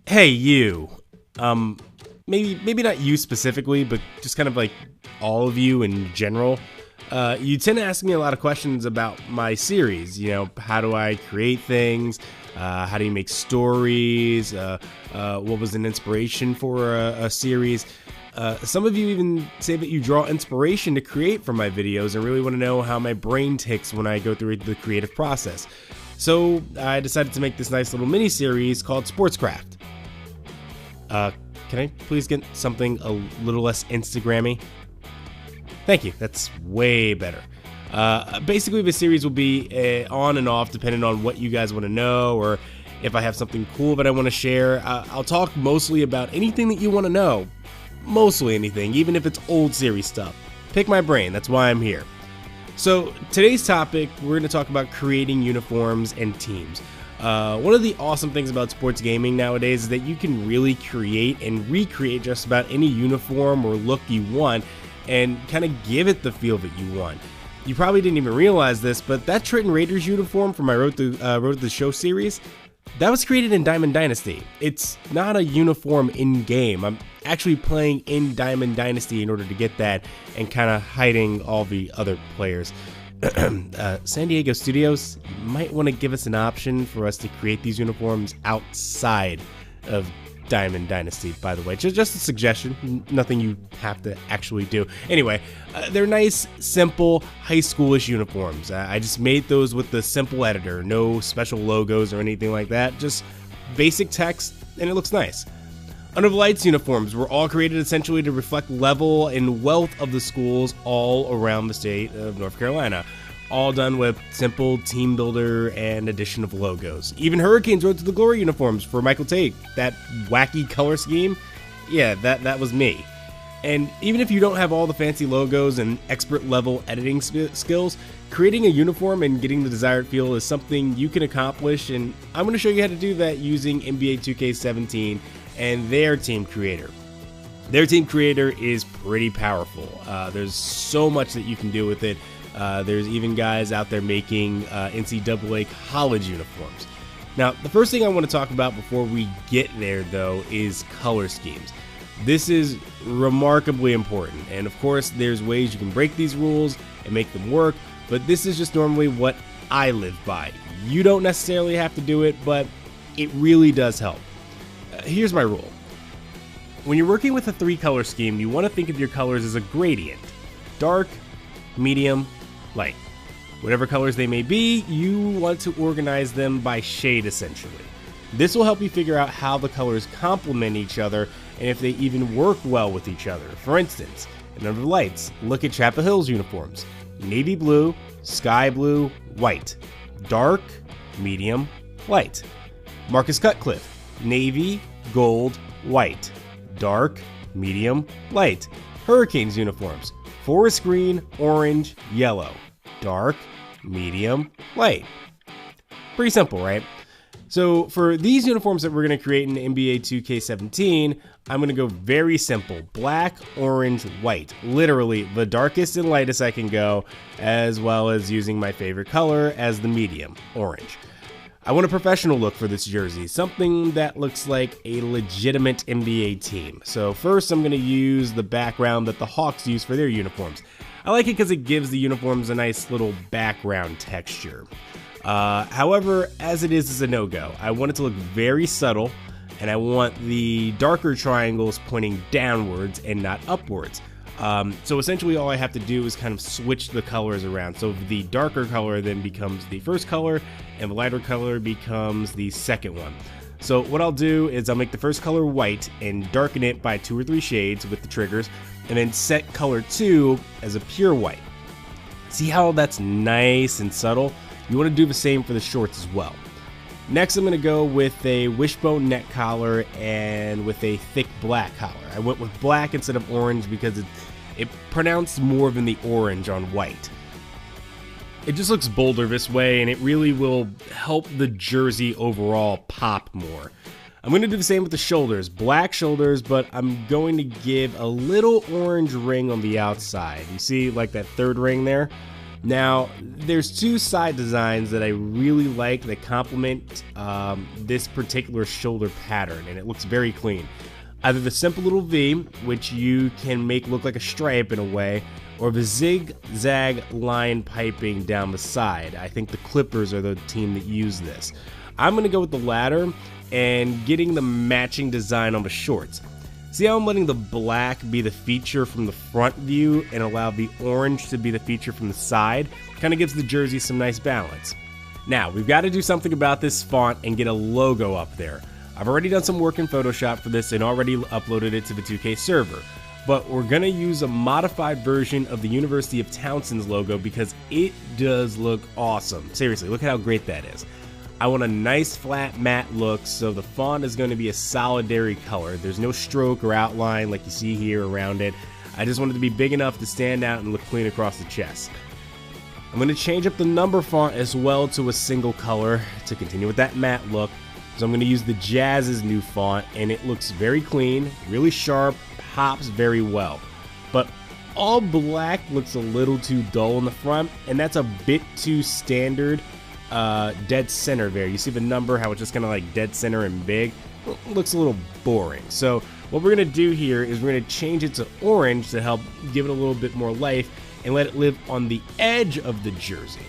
Hey, you. Maybe not you specifically, but just kind of like all of you in general. You tend to ask me a lot of questions about my series. You know, how do I create things? How do you make stories? What was an inspiration for a series? Some of you even say that you draw inspiration to create from my videos and really want to know how my brain ticks when I go through the creative process. So I decided to make this nice little mini series called SportsCraft. Can I please get something a little less Instagrammy? Thank you. That's way better. Basically, the series will be on and off depending on what you guys want to know, or if I have something cool that I want to share. I'll talk mostly about anything that you want to know. Mostly anything, even if it's old series stuff. Pick my brain. That's why I'm here. So today's topic, we're going to talk about creating uniforms and teams. One of the awesome things about sports gaming nowadays is that you can really create and recreate just about any uniform or look you want and kind of give it the feel that you want. You probably didn't even realize this, but that Trenton Raiders uniform from my Road to the Show series, that was created in Diamond Dynasty. It's not a uniform in-game. I'm actually playing in Diamond Dynasty in order to get that and kind of hiding all the other players. San Diego Studios, you might want to give us an option for us to create these uniforms outside of Diamond Dynasty, by the way. Just a suggestion, nothing you have to actually do. Anyway, they're nice, simple, high schoolish uniforms. I just made those with the simple editor, no special logos or anything like that, just basic text, and it looks nice. Under the Lights uniforms were all created essentially to reflect level and wealth of the schools all around the state of North Carolina. All done with simple team builder and addition of logos. Even Hurricanes Road to the Glory uniforms for Michael Tate. That wacky color scheme, yeah, that was me. And even if you don't have all the fancy logos and expert level editing skills, creating a uniform and getting the desired feel is something you can accomplish, and I'm going to show you how to do that using NBA 2K17 and their team creator. Their team creator is pretty powerful. There's so much that you can do with it. There's even guys out there making NCAA college uniforms. Now, the first thing I want to talk about before we get there, though, is color schemes. This is remarkably important, and of course, there's ways you can break these rules and make them work, but this is just normally what I live by. You don't necessarily have to do it, but it really does help. Here's my rule. When you're working with a 3-color scheme, you want to think of your colors as a gradient. Dark, medium, light. Whatever colors they may be, you want to organize them by shade essentially. This will help you figure out how the colors complement each other and if they even work well with each other. For instance, in Under the Lights, look at Chapel Hill's uniforms. Navy blue, sky blue, white. Dark, medium, light. Marcus Cutcliffe, navy, gold, white. Dark, medium, light. Hurricanes uniforms, forest green, orange, yellow. Dark, medium, light. Pretty simple, right? So for these uniforms that we're going to create in NBA 2K17, I'm going to go very simple. Black, orange, white. Literally the darkest and lightest I can go, as well as using my favorite color as the medium, orange. I want a professional look for this jersey, something that looks like a legitimate NBA team. So first I'm going to use the background that the Hawks use for their uniforms. I like it because it gives the uniforms a nice little background texture. However, as it is a no-go. I want it to look very subtle, and I want the darker triangles pointing downwards and not upwards. So essentially all I have to do is kind of switch the colors around. So the darker color then becomes the first color, and the lighter color becomes the second one. So what I'll do is I'll make the first color white and darken it by 2 or 3 shades with the triggers, and then set color 2 as a pure white. See how that's nice and subtle? You want to do the same for the shorts as well. Next, I'm going to go with a wishbone neck collar and with a thick black collar. I went with black instead of orange because it pronounced more than the orange on white. It just looks bolder this way, and it really will help the jersey overall pop more. I'm going to do the same with the shoulders. Black shoulders, but I'm going to give a little orange ring on the outside. You see like that third ring there? Now, there's two side designs that I really like that complement this particular shoulder pattern, and it looks very clean. Either the simple little V, which you can make look like a stripe in a way, or the zigzag line piping down the side. I think the Clippers are the team that use this. I'm going to go with the latter and getting the matching design on the shorts. See how I'm letting the black be the feature from the front view and allow the orange to be the feature from the side? Kind of gives the jersey some nice balance. Now, we've got to do something about this font and get a logo up there. I've already done some work in Photoshop for this and already uploaded it to the 2K server. But we're going to use a modified version of the University of Townsend's logo because it does look awesome. Seriously, look at how great that is. I want a nice flat matte look, so the font is going to be a solidary color. There's no stroke or outline like you see here around it. I just want it to be big enough to stand out and look clean across the chest. I'm going to change up the number font as well to a single color to continue with that matte look. So I'm going to use the Jazz's new font, and it looks very clean, really sharp, pops very well. But all black looks a little too dull in the front, and that's a bit too standard. Dead center there. You see the number, how it's just kind of like dead center and big? It looks a little boring. So what we're going to do here is we're going to change it to orange to help give it a little bit more life and let it live on the edge of the jersey.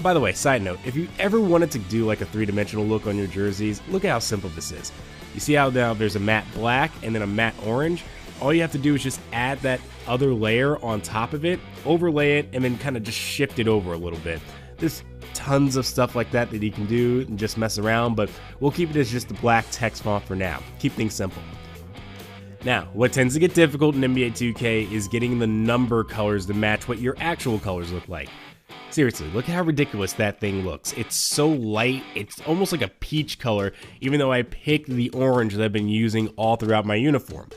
By the way, side note, if you ever wanted to do like a three-dimensional look on your jerseys, look at how simple this is. You see how now there's a matte black and then a matte orange? All you have to do is just add that other layer on top of it, overlay it, and then kind of just shift it over a little bit. There's tons of stuff like that you can do and just mess around, but we'll keep it as just the black text font for now. Keep things simple. Now, what tends to get difficult in NBA 2K is getting the number colors to match what your actual colors look like. Seriously, look how ridiculous that thing looks. It's so light, it's almost like a peach color, even though I picked the orange that I've been using all throughout my uniform.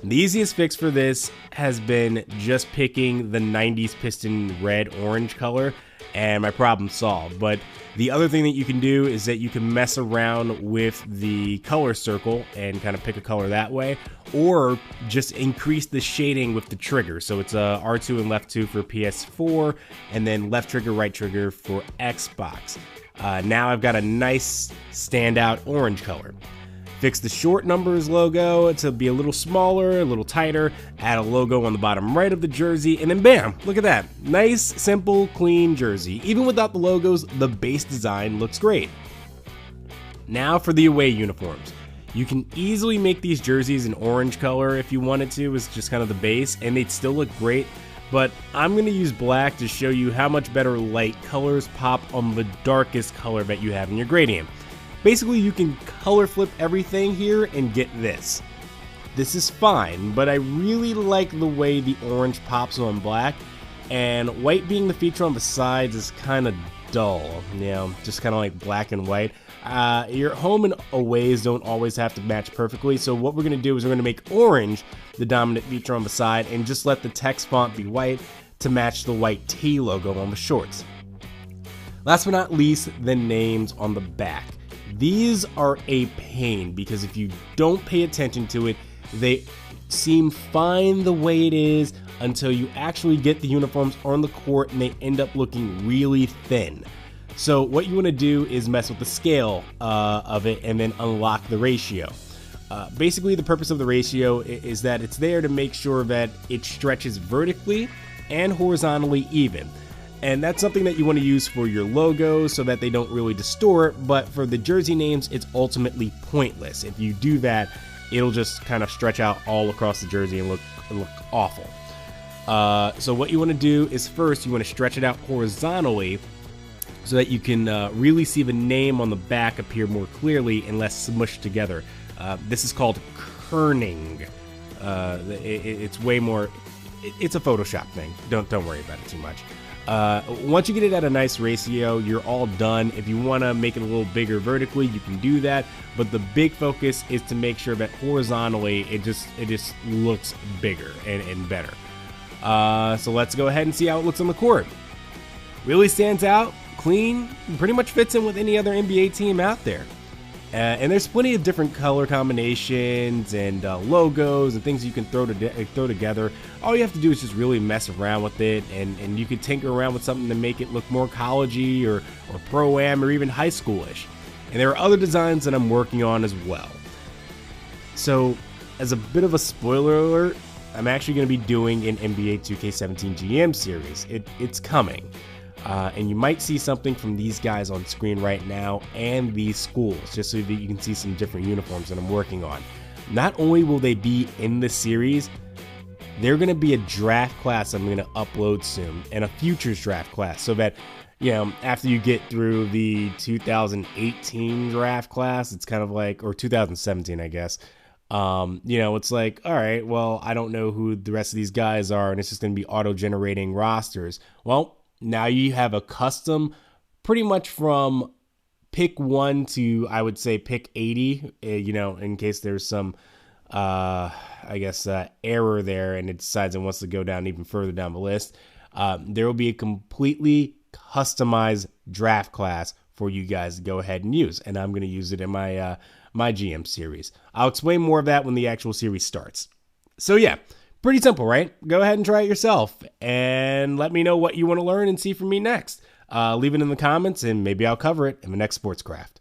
The easiest fix for this has been just picking the 90s Piston red-orange color, and my problem solved. But the other thing that you can do is that you can mess around with the color circle and kind of pick a color that way, or just increase the shading with the trigger. So it's a R2 and left 2 for PS4, and then left trigger, right trigger for Xbox. Now I've got a nice standout orange color. Fix the short numbers logo to be a little smaller, a little tighter, add a logo on the bottom right of the jersey, and then bam, look at that. Nice, simple, clean jersey. Even without the logos, the base design looks great. Now for the away uniforms. You can easily make these jerseys an orange color if you wanted to, as just kind of the base, and they'd still look great. But I'm going to use black to show you how much better light colors pop on the darkest color that you have in your gradient. Basically, you can color flip everything here and get this. This is fine, but I really like the way the orange pops on black, and white being the feature on the sides is kind of dull, you know, just kind of like black and white. Your home and aways don't always have to match perfectly, so what we're going to do is we're going to make orange the dominant feature on the side and just let the text font be white to match the white T logo on the shorts. Last but not least, the names on the back. These are a pain because if you don't pay attention to it, they seem fine the way it is until you actually get the uniforms on the court and they end up looking really thin. So what you want to do is mess with the scale of it and then unlock the ratio. Basically, the purpose of the ratio is that it's there to make sure that it stretches vertically and horizontally even. And that's something that you want to use for your logos so that they don't really distort, but for the jersey names, it's ultimately pointless. If you do that, it'll just kind of stretch out all across the jersey and look awful. So what you want to do is first, you want to stretch it out horizontally so that you can really see the name on the back appear more clearly and less smushed together. This is called kerning. It's way more, it's a Photoshop thing. Don't worry about it too much. Once you get it at a nice ratio, you're all done. If you want to make it a little bigger vertically, you can do that, but the big focus is to make sure that horizontally it just looks bigger and better. So let's go ahead and see how it looks on the court. Really stands out, clean, pretty much fits in with any other NBA team out there. And there's plenty of different color combinations and logos and things you can throw together. All you have to do is just really mess around with it, and you can tinker around with something to make it look more college-y or pro-am or even high schoolish. And there are other designs that I'm working on as well. So, as a bit of a spoiler alert, I'm actually going to be doing an NBA 2K17 GM series. It's coming. And you might see something from these guys on screen right now and these schools, just so that you can see some different uniforms that I'm working on. Not only will they be in the series, they're going to be a draft class I'm going to upload soon, and a futures draft class, so that, you know, after you get through the 2018 draft class, it's kind of like, or 2017, I guess, you know, it's like, all right, well, I don't know who the rest of these guys are, and it's just going to be auto-generating rosters. Well, now you have a custom pretty much from pick 1 to, I would say, pick 80, you know, in case there's some, I guess, error there and it decides it wants to go down even further down the list. There will be a completely customized draft class for you guys to go ahead and use, and I'm going to use it in my my GM series. I'll explain more of that when the actual series starts. So yeah, pretty simple, right? Go ahead and try it yourself and let me know what you want to learn and see from me next. Leave it in the comments and maybe I'll cover it in the next SportsCraft.